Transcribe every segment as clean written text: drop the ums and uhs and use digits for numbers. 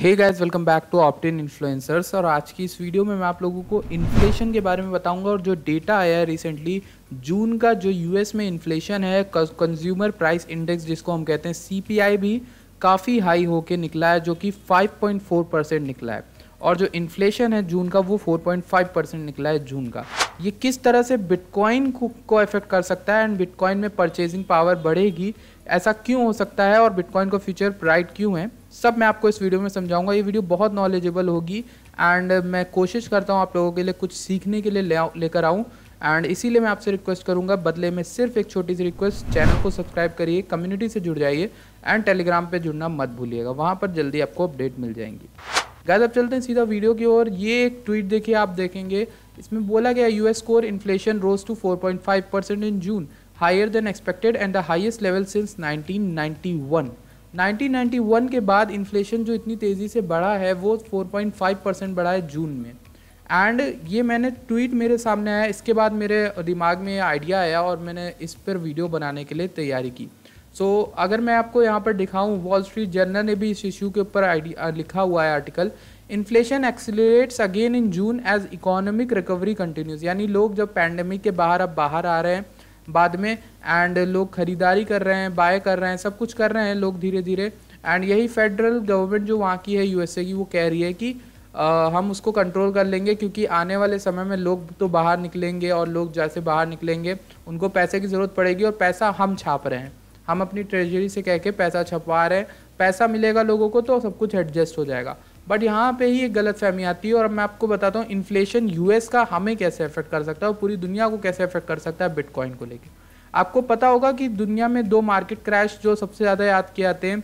Hey guys, welcome back to Opten influencers. और आज की इस वीडियो में मैं आप लोगों को इन्फ्लेशन के बारे में बताऊंगा। और जो डेटा आया है रिसेंटली, जून का जो यूएस में इन्फ्लेशन है, कंज्यूमर प्राइस इंडेक्स जिसको हम कहते हैं, सीपीआई भी काफ़ी हाई होके निकला है, जो कि 5.4% निकला है। और जो इन्फ्लेशन है जून का, वो 4.5% निकला है जून का। ये किस तरह से बिटकॉइन को अफेक्ट कर सकता है एंड बिटकॉइन में परचेजिंग पावर बढ़ेगी, ऐसा क्यों हो सकता है, और बिटकॉइन का फ्यूचर ब्राइट क्यों है, सब मैं आपको इस वीडियो में समझाऊंगा। ये वीडियो बहुत नॉलेजेबल होगी एंड मैं कोशिश करता हूँ आप लोगों के लिए कुछ सीखने के लिए लेकर आऊँ। एंड इसीलिए मैं आपसे रिक्वेस्ट करूंगा, बदले में सिर्फ एक छोटी सी रिक्वेस्ट, चैनल को सब्सक्राइब करिए, कम्युनिटी से जुड़ जाइए एंड टेलीग्राम पे जुड़ना मत भूलिएगा, वहाँ पर जल्दी आपको अपडेट मिल जाएंगी। गाइस, अब चलते हैं सीधा वीडियो की ओर। ये एक ट्वीट देखिए, आप देखेंगे इसमें बोला गया, US core inflation rose to 4.5% in June, higher than expected and the highest level since 1991। 1991 के बाद इन्फ्लेशन जो इतनी तेज़ी से बढ़ा है वो 4.5% बढ़ा है जून में। एंड ये मैंने ट्वीट मेरे सामने आया, इसके बाद मेरे दिमाग में ये आइडिया आया और मैंने इस पर वीडियो बनाने के लिए तैयारी की। अगर मैं आपको यहाँ पर दिखाऊँ, वॉल स्ट्रीट जर्नल ने भी इस इशू के ऊपर लिखा हुआ है article, inflation accelerates again in June as economic recovery continues. यानी लोग जब पैंडेमिक के अब बाहर आ रहे हैं बाद में, एंड लोग खरीदारी कर रहे हैं, बाय कर रहे हैं, सब कुछ कर रहे हैं लोग धीरे धीरे। एंड यही फेडरल गवर्नमेंट जो वहाँ की है, यूएसए की, वो कह रही है कि हम उसको कंट्रोल कर लेंगे, क्योंकि आने वाले समय में लोग तो बाहर निकलेंगे और लोग जैसे बाहर निकलेंगे उनको पैसे की ज़रूरत पड़ेगी, और पैसा हम छाप रहे हैं, हम अपनी ट्रेजरी से कह के पैसा छपवा रहे हैं, पैसा मिलेगा लोगों को तो सब कुछ एडजस्ट हो जाएगा। बट यहाँ पे ही एक गलत फहमी आती है, और मैं आपको बताता हूँ इन्फ्लेशन यूएस का हमें कैसे अफेक्ट कर सकता है और पूरी दुनिया को कैसे अफेक्ट कर सकता है बिटकॉइन को लेके। आपको पता होगा कि दुनिया में दो मार्केट क्रैश जो सबसे ज़्यादा याद किए जाते हैं,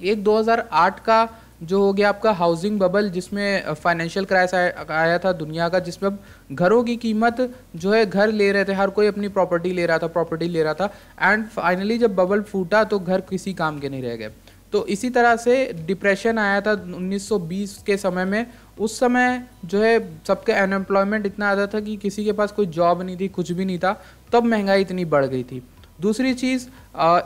एक 2008 का जो हो गया आपका हाउसिंग बबल, जिसमें फाइनेंशियल क्रैश आया था दुनिया का, जिसमें अब घरों की कीमत जो है, घर ले रहे थे, हर कोई अपनी प्रॉपर्टी ले रहा था एंड फाइनली जब बबल फूटा तो घर किसी काम के नहीं रह गए। तो इसी तरह से डिप्रेशन आया था 1920 के समय में। उस समय जो है सबका अनएम्प्लॉयमेंट इतना ज़्यादा था कि किसी के पास कोई जॉब नहीं थी, कुछ भी नहीं था, तब महंगाई इतनी बढ़ गई थी। दूसरी चीज़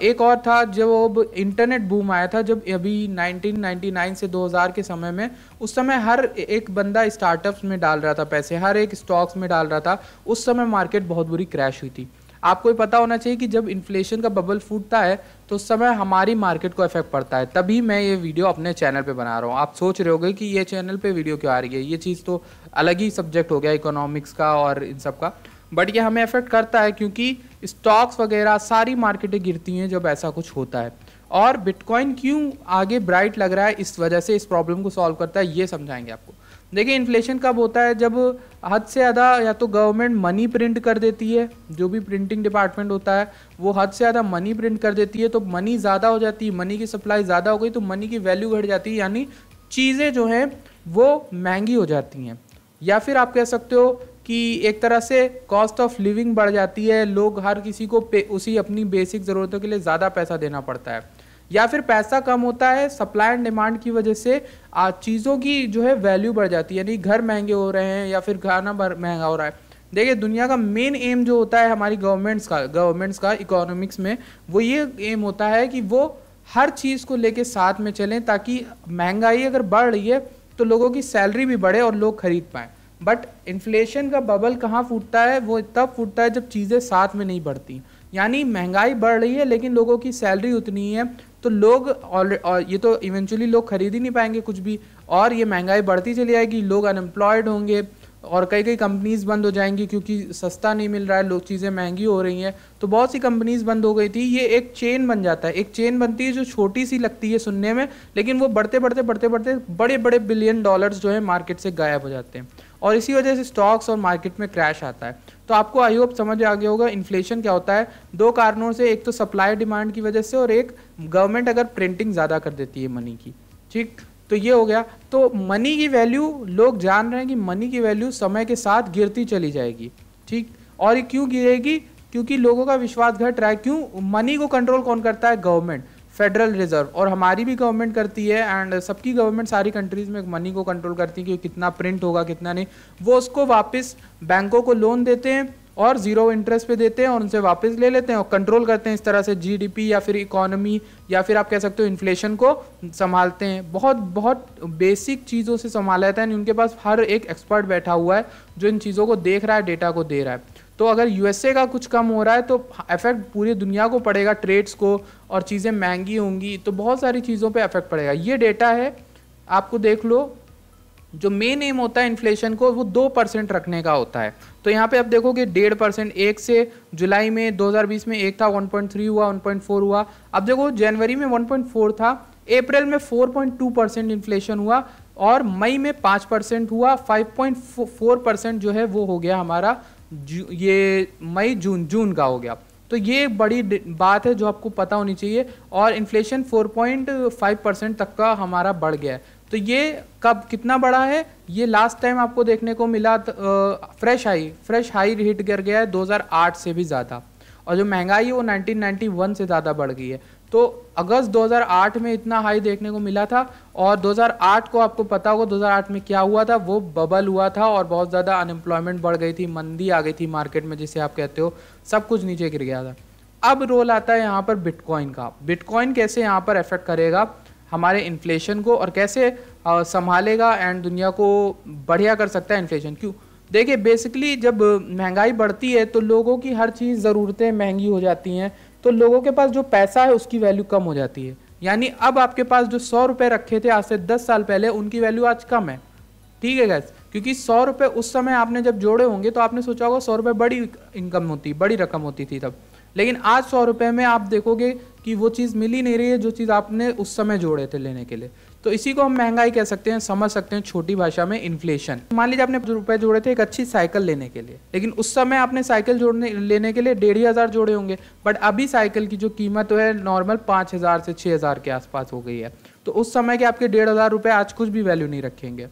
एक और था, जब इंटरनेट बूम आया था, जब अभी 1999 से 2000 के समय में, उस समय हर एक बंदा स्टार्टअप्स में डाल रहा था पैसे, हर एक स्टॉक्स में डाल रहा था। उस समय मार्केट बहुत बुरी क्रैश हुई थी। आपको पता होना चाहिए कि जब इन्फ्लेशन का बबल फूटता है तो उस समय हमारी मार्केट को इफेक्ट पड़ता है, तभी मैं ये वीडियो अपने चैनल पे बना रहा हूँ। आप सोच रहे होगे कि ये चैनल पे वीडियो क्यों आ रही है, ये चीज़ तो अलग ही सब्जेक्ट हो गया इकोनॉमिक्स का और इन सब का, बट ये हमें अफेक्ट करता है क्योंकि स्टॉक्स वगैरह सारी मार्केटें गिरती हैं जब ऐसा कुछ होता है। और बिटकॉइन क्यों आगे ब्राइट लग रहा है, इस वजह से इस प्रॉब्लम को सॉल्व करता है, ये समझाएंगे आपको। देखिए, इन्फ्लेशन कब होता है, जब हद से ज़्यादा या तो गवर्नमेंट मनी प्रिंट कर देती है, जो भी प्रिंटिंग डिपार्टमेंट होता है वो हद से ज़्यादा मनी प्रिंट कर देती है, तो मनी ज़्यादा हो जाती है, मनी की सप्लाई ज़्यादा हो गई तो मनी की वैल्यू घट जाती है, यानी चीज़ें जो हैं वो महंगी हो जाती हैं। या फिर आप कह सकते हो कि एक तरह से कॉस्ट ऑफ लिविंग बढ़ जाती है, लोग हर किसी को उसी अपनी बेसिक ज़रूरतों के लिए ज़्यादा पैसा देना पड़ता है। या फिर पैसा कम होता है, सप्लाई एंड डिमांड की वजह से चीज़ों की जो है वैल्यू बढ़ जाती है, यानी घर महंगे हो रहे हैं या फिर खाना महंगा हो रहा है। देखिए, दुनिया का मेन एम जो होता है हमारी गवर्नमेंट्स का इकोनॉमिक्स में, वो ये एम होता है कि वो हर चीज़ को लेके साथ में चलें, ताकि महंगाई अगर बढ़ रही है तो लोगों की सैलरी भी बढ़े और लोग खरीद पाएँ। बट इन्फ्लेशन का बबल कहाँ फूटता है, वो तब फूटता है जब चीज़ें साथ में नहीं बढ़ती, यानी महंगाई बढ़ रही है लेकिन लोगों की सैलरी उतनी है, तो लोग और ये तो इवेंचुअली लोग खरीद ही नहीं पाएंगे कुछ भी, और ये महंगाई बढ़ती चली जाएगी, लोग अनएम्प्लॉयड होंगे और कई कंपनीज़ बंद हो जाएंगी क्योंकि सस्ता नहीं मिल रहा है, लोग चीज़ें महंगी हो रही हैं, तो बहुत सी कंपनीज़ बंद हो गई थी। ये एक चेन बन जाता है, एक चेन बनती है जो छोटी सी लगती है सुनने में, लेकिन वो बढ़ते बढ़ते बड़े बड़े बिलियन डॉलर्स जो है मार्केट से गायब हो जाते हैं, और इसी वजह से स्टॉक्स और मार्केट में क्रैश आता है। तो आपको आई होप समझ आ गया होगा इन्फ्लेशन क्या होता है, दो कारणों से, एक तो सप्लाई डिमांड की वजह से और एक गवर्नमेंट अगर प्रिंटिंग ज़्यादा कर देती है मनी की। ठीक, तो ये हो गया। तो मनी की वैल्यू, लोग जान रहे हैं कि मनी की वैल्यू समय के साथ गिरती चली जाएगी। ठीक, और ये क्यों गिरेगी, क्योंकि लोगों का विश्वास घट रहा है। क्यों? मनी को कंट्रोल कौन करता है? गवर्नमेंट, फेडरल रिजर्व, और हमारी भी गवर्नमेंट करती है एंड सबकी गवर्नमेंट सारी कंट्रीज़ में मनी को कंट्रोल करती है कि कितना प्रिंट होगा कितना नहीं। वो उसको वापस बैंकों को लोन देते हैं और ज़ीरो इंटरेस्ट पे देते हैं और उनसे वापस ले लेते हैं और कंट्रोल करते हैं इस तरह से जीडीपी या फिर इकोनॉमी या फिर आप कह सकते हो इन्फ्लेशन को संभालते हैं। बहुत बहुत बेसिक चीज़ों से संभाला जाता है, उनके पास हर एक एक्सपर्ट बैठा हुआ है जो इन चीज़ों को देख रहा है, डेटा को दे रहा है। तो अगर यूएसए का कुछ कम हो रहा है तो इफेक्ट पूरी दुनिया को पड़ेगा, ट्रेड्स को, और चीज़ें महंगी होंगी तो बहुत सारी चीज़ों पे इफेक्ट पड़ेगा। ये डेटा है, आपको देख लो। जो मेन एम होता है इन्फ्लेशन को वो 2% रखने का होता है। तो यहाँ पे आप देखोगे 1.5%, एक से जुलाई में 2020 में एक था, 1.3 हुआ, 1.4 हुआ। अब देखो जनवरी में 1.4 था, अप्रैल में 4.2% इन्फ्लेशन हुआ और मई में 5% हुआ। 5.4% जो है वो हो गया हमारा ये मई जून का हो गया। तो ये एक बड़ी बात है जो आपको पता होनी चाहिए। और इन्फ्लेशन 4.5% तक का हमारा बढ़ गया है। तो ये कब कितना बड़ा है, ये लास्ट टाइम आपको देखने को मिला फ्रेश हाई हिट कर गया है 2008 से भी ज़्यादा। और जो महंगाई है वो 1991 से ज़्यादा बढ़ गई है। तो अगस्त 2008 में इतना हाई देखने को मिला था और 2008 को आपको पता होगा 2008 में क्या हुआ था, वो बबल हुआ था और बहुत ज़्यादा अनएम्प्लॉयमेंट बढ़ गई थी, मंदी आ गई थी मार्केट में जिसे आप कहते हो, सब कुछ नीचे गिर गया था। अब रोल आता है यहाँ पर बिटकॉइन का। बिटकॉइन कैसे यहाँ पर इफेक्ट करेगा हमारे इन्फ्लेशन को और कैसे संभालेगा एंड दुनिया को बढ़िया कर सकता है इन्फ्लेशन। क्यों? देखिए बेसिकली जब महंगाई बढ़ती है तो लोगों की हर चीज़ ज़रूरतें महंगी हो जाती हैं, तो लोगों के पास जो पैसा है उसकी वैल्यू कम हो जाती है। यानी अब आपके पास जो 100 रुपये रखे थे आज से 10 साल पहले, उनकी वैल्यू आज कम है। ठीक है गैस, क्योंकि 100 रुपये उस समय आपने जब जोड़े होंगे तो आपने सोचा होगा 100 रुपये बड़ी इनकम होती, बड़ी रकम होती थी तब। लेकिन आज 100 रुपये में आप देखोगे कि वो चीज़ मिल ही नहीं रही है जो चीज़ आपने उस समय जोड़े थे लेने के लिए। तो इसी को हम महंगाई कह सकते हैं, समझ सकते हैं छोटी भाषा में इन्फ्लेशन। मान लीजिए आपने रुपए जोड़े थे एक अच्छी साइकिल लेने के लिए, लेकिन उस समय आपने साइकिल लेने के लिए 1500 जोड़े होंगे, बट अभी साइकिल की जो कीमत है नॉर्मल 5000 से 6000 के आसपास हो गई है। तो उस समय के आपके 1500 रुपये आज कुछ भी वैल्यू नहीं रखेंगे।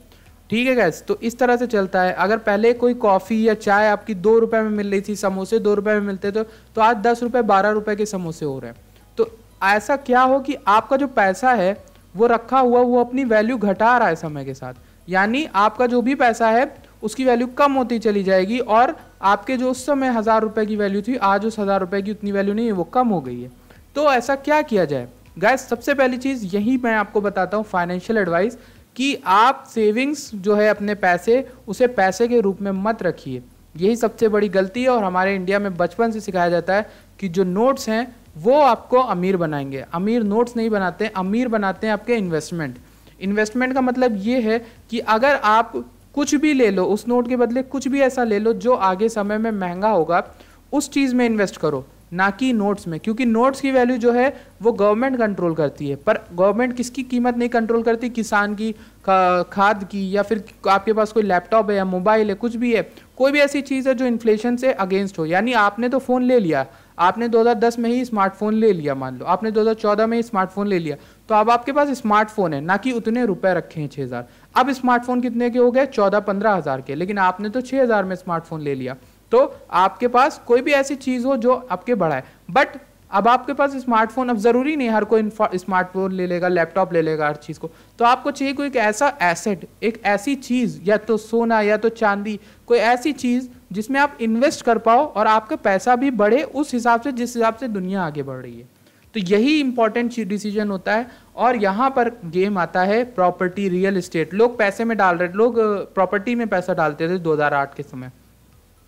ठीक है गैस, तो इस तरह से चलता है। अगर पहले कोई कॉफ़ी या चाय आपकी 2 रुपये में मिल रही थी, समोसे 2 रुपये में मिलते थे, तो आज 10 रुपये 12 रुपये के समोसे हो रहे हैं। तो ऐसा क्या हो कि आपका जो पैसा है वो रखा हुआ वो अपनी वैल्यू घटा रहा है समय के साथ। यानी आपका जो भी पैसा है उसकी वैल्यू कम होती चली जाएगी और आपके जो उस समय 1000 रुपये की वैल्यू थी आज उस 1000 रुपये की उतनी वैल्यू नहीं है, वो कम हो गई है। तो ऐसा क्या किया जाए गाइस? सबसे पहली चीज़ यही मैं आपको बताता हूँ, फाइनेंशियल एडवाइस, कि आप सेविंग्स जो है अपने पैसे, उसे पैसे के रूप में मत रखिए। यही सबसे बड़ी गलती है और हमारे इंडिया में बचपन से सिखाया जाता है कि जो नोट्स हैं वो आपको अमीर बनाएंगे। अमीर नोट्स नहीं बनाते हैं, अमीर बनाते हैं आपके इन्वेस्टमेंट। इन्वेस्टमेंट का मतलब ये है कि अगर आप कुछ भी ले लो, उस नोट के बदले कुछ भी ऐसा ले लो जो आगे समय में महंगा होगा, उस चीज़ में इन्वेस्ट करो, ना कि नोट्स में। क्योंकि नोट्स की वैल्यू जो है वो गवर्नमेंट कंट्रोल करती है, पर गवर्नमेंट किसकी कीमत नहीं कंट्रोल करती? किसान की, खाद की, या फिर आपके पास कोई लैपटॉप है या मोबाइल है, कुछ भी है, कोई भी ऐसी चीज़ है जो इन्फ्लेशन से अगेंस्ट हो। यानी आपने तो फ़ोन ले लिया, आपने 2010 में ही स्मार्टफोन ले लिया, मान लो आपने 2014 में ही स्मार्टफोन ले लिया, तो अब आपके पास स्मार्टफोन है, ना कि उतने रुपए रखे हैं 6000। अब स्मार्टफोन कितने के हो गए? 14-15 हज़ार के, लेकिन आपने तो 6000 में स्मार्टफोन ले लिया। तो आपके पास कोई भी ऐसी चीज़ हो जो आपके बढ़ाए, बट अब आपके पास स्मार्टफोन, अब ज़रूरी नहीं हर कोई स्मार्टफोन ले लेगा, लैपटॉप ले लेगा, हर चीज़ को। तो आपको चाहिए कोई एक ऐसा एसेट, एक ऐसी चीज़, या तो सोना या तो चांदी, कोई ऐसी चीज़ जिसमें आप इन्वेस्ट कर पाओ और आपका पैसा भी बढ़े उस हिसाब से जिस हिसाब से दुनिया आगे बढ़ रही है। तो यही इंपॉर्टेंट डिसीजन होता है। और यहाँ पर गेम आता है प्रॉपर्टी, रियल एस्टेट। लोग पैसे में डाल रहे, लोग प्रॉपर्टी में पैसा डालते थे 2008 के समय।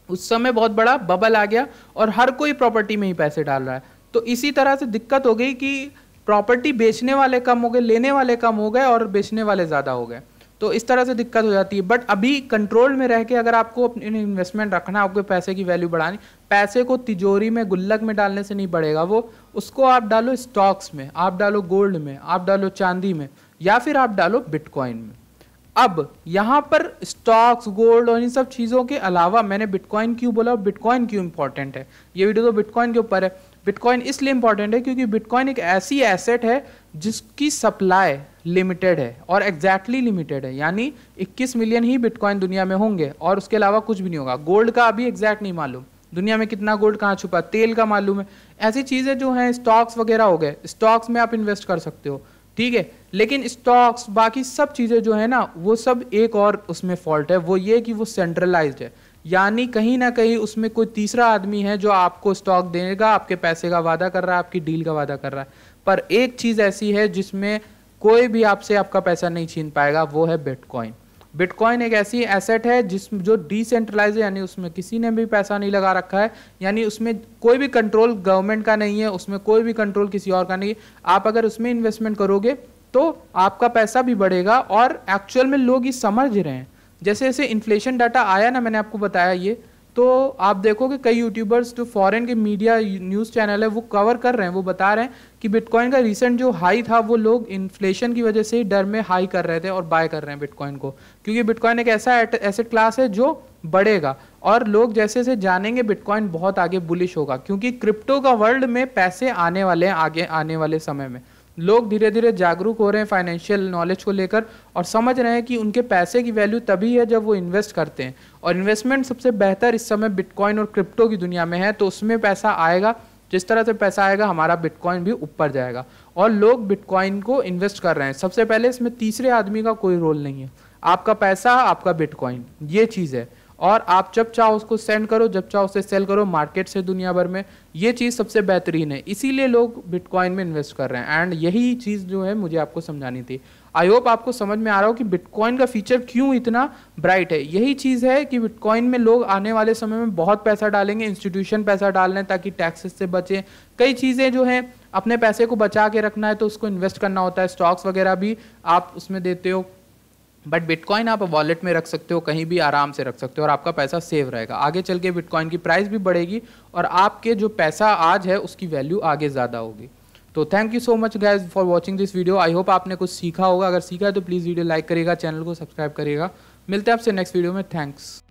उस समय बहुत बड़ा बबल आ गया और हर कोई प्रॉपर्टी में ही पैसे डाल रहा है। तो इसी तरह से दिक्कत हो गई कि प्रॉपर्टी बेचने वाले कम हो गए, लेने वाले कम हो गए और बेचने वाले ज़्यादा हो गए। तो इस तरह से दिक्कत हो जाती है। बट अभी कंट्रोल में रह के अगर आपको अपनी इन्वेस्टमेंट रखना, आपके पैसे की वैल्यू बढ़ानी, पैसे को तिजोरी में, गुल्लक में डालने से नहीं बढ़ेगा वो। उसको आप डालो स्टॉक्स में, आप डालो गोल्ड में, आप डालो चांदी में, या फिर आप डालो बिटकॉइन में। अब यहाँ पर स्टॉक्स, गोल्ड और इन सब चीज़ों के अलावा मैंने बिटकॉइन क्यों बोला, बिटकॉइन क्यों इंपॉर्टेंट है, ये वीडियो तो बिटकॉइन के ऊपर है। बिटकॉइन इसलिए इंपॉर्टेंट है क्योंकि बिटकॉइन एक ऐसी एसेट है जिसकी सप्लाई लिमिटेड है और एग्जैक्टली लिमिटेड है। यानी 21 मिलियन ही बिटकॉइन दुनिया में होंगे और उसके अलावा कुछ भी नहीं होगा। गोल्ड का अभी एग्जैक्ट नहीं मालूम, दुनिया में कितना गोल्ड कहाँ छुपा, तेल का मालूम है। ऐसी चीज़ें जो हैं, स्टॉक्स वगैरह हो गए, स्टॉक्स में आप इन्वेस्ट कर सकते हो, ठीक है। लेकिन स्टॉक्स, बाकी सब चीज़ें जो है ना, वो सब एक और उसमें फॉल्ट है, वो ये कि वो सेंट्रलाइज्ड है। यानी कहीं ना कहीं उसमें कोई तीसरा आदमी है जो आपको स्टॉक देगा, आपके पैसे का वादा कर रहा है, आपकी डील का वादा कर रहा है। पर एक चीज़ ऐसी है जिसमें कोई भी आपसे आपका पैसा नहीं छीन पाएगा, वो है बिटकॉइन। बिटकॉइन एक ऐसी एसेट है जो डिसेंट्रलाइज है, यानी उसमें किसी ने भी पैसा नहीं लगा रखा है, यानी उसमें कोई भी कंट्रोल गवर्नमेंट का नहीं है, उसमें कोई भी कंट्रोल किसी और का नहीं है। आप अगर उसमें इन्वेस्टमेंट करोगे तो आपका पैसा भी बढ़ेगा, और एक्चुअल में लोग ये समझ रहे हैं। जैसे जैसे इन्फ्लेशन डाटा आया ना, मैंने आपको बताया ये, तो आप देखोगे कई यूट्यूबर्स जो फॉरेन के मीडिया न्यूज़ चैनल है वो कवर कर रहे हैं, वो बता रहे हैं कि बिटकॉइन का रिसेंट जो हाई था वो लोग इन्फ्लेशन की वजह से ही डर में हाई कर रहे थे और बाय कर रहे हैं बिटकॉइन को, क्योंकि बिटकॉइन एक ऐसा एसेट क्लास है जो बढ़ेगा, और लोग जैसे जैसे जानेंगे बिटकॉइन बहुत आगे बुलिश होगा, क्योंकि क्रिप्टो का वर्ल्ड में पैसे आने वाले हैं आगे आने वाले समय में। लोग धीरे धीरे जागरूक हो रहे हैं फाइनेंशियल नॉलेज को लेकर, और समझ रहे हैं कि उनके पैसे की वैल्यू तभी है जब वो इन्वेस्ट करते हैं, और इन्वेस्टमेंट सबसे बेहतर इस समय बिटकॉइन और क्रिप्टो की दुनिया में है। तो उसमें पैसा आएगा, जिस तरह से पैसा आएगा हमारा बिटकॉइन भी ऊपर जाएगा, और लोग बिटकॉइन को इन्वेस्ट कर रहे हैं। सबसे पहले इसमें तीसरे आदमी का कोई रोल नहीं है, आपका पैसा आपका बिटकॉइन, ये चीज़ है, और आप जब चाहो उसको सेंड करो, जब चाहो उसे सेल करो मार्केट से दुनिया भर में, ये चीज़ सबसे बेहतरीन है, इसीलिए लोग बिटकॉइन में इन्वेस्ट कर रहे हैं। एंड यही चीज़ जो है मुझे आपको समझानी थी। आई होप आपको समझ में आ रहा हो कि बिटकॉइन का फीचर क्यों इतना ब्राइट है। यही चीज़ है कि बिटकॉइन में लोग आने वाले समय में बहुत पैसा डालेंगे, इंस्टीट्यूशन पैसा डाल रहे हैं ताकि टैक्सेस से बचें। कई चीज़ें जो हैं, अपने पैसे को बचा के रखना है तो उसको इन्वेस्ट करना होता है, स्टॉक्स वगैरह भी आप उसमें देते हो, बट बिटकॉइन आप वॉलेट में रख सकते हो, कहीं भी आराम से रख सकते हो, और आपका पैसा सेव रहेगा। आगे चल के बिटकॉइन की प्राइस भी बढ़ेगी, और आपके जो पैसा आज है उसकी वैल्यू आगे ज़्यादा होगी। तो thank you so much guys for watching this video. I hope आपने कुछ सीखा होगा, अगर सीखा है तो प्लीज़ वीडियो लाइक करिएगा, चैनल को सब्सक्राइब करिएगा। मिलते हैं आपसे नेक्स्ट वीडियो में। थैंक्स।